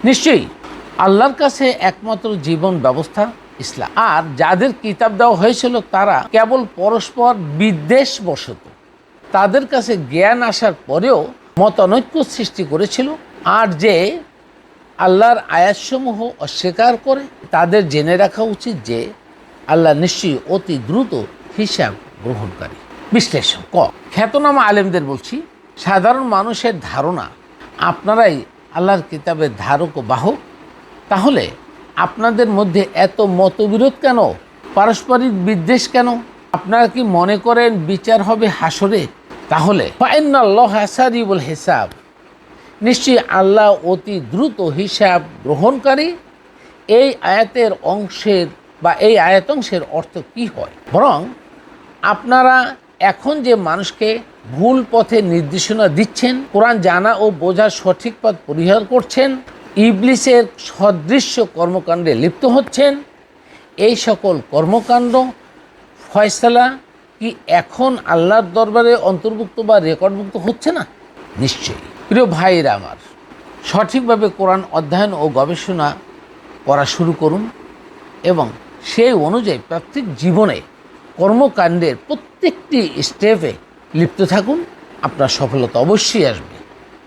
নিশ্চয়ই আল্লাহর কাছে একমাত্র জীবন ব্যবস্থা ইসলাম। আর যাদের কিতাব দেওয়া হয়েছিল তারা কেবল পরস্পর বিদ্বেষবশত তাদের কাছে জ্ঞান আসার পরেও মতানৈক্য সৃষ্টি করেছিল। আর যে আল্লাহর আয়াতসমূহ অস্বীকার করে তাদের জেনে রাখা উচিত যে আল্লাহ নিশ্চয়ই অতি দ্রুত হিসাব গ্রহণকারী। বিশ্লেষণ খ্যাতনামা আলেমদের বলছি, সাধারণ মানুষের ধারণা আপনারাই আল্লাহর কিতাবের ধারক ও বাহক, তাহলে আপনাদের মধ্যে এত মতবিরোধ কেন, পারস্পরিক বিদ্বেষ কেন? আপনারা কি মনে করেন বিচার হবে হাসরে? তাহলে ফাইনাল্লাহ সারিউল হিসাব, নিশ্চয়ই আল্লাহ অতি দ্রুত হিসাব গ্রহণকারী। এই আয়াতের অংশের বা এই আয়াতাংশের অর্থ কি হয়? বরং আপনারা এখন যে মানুষকে ভুল পথে নির্দেশনা দিচ্ছেন, কোরআন জানা ও বোঝার সঠিক পথ পরিহার করছেন, ইবলিসের সদৃশ্য কর্মকাণ্ডে লিপ্ত হচ্ছেন, এই সকল কর্মকাণ্ড ফয়সালা কি এখন আল্লাহর দরবারে অন্তর্ভুক্ত বা রেকর্ডভুক্ত হচ্ছে না? নিশ্চয়ই। প্রিয় ভাইরা আমার, সঠিকভাবে কোরআন অধ্যয়ন ও গবেষণা করা শুরু করুন এবং সেই অনুযায়ী প্রত্যেক জীবনে কর্মকাণ্ডের প্রত্যেকটি স্টেপে লিপ্ত থাকুন। আপনার সফলতা অবশ্যই আসবে।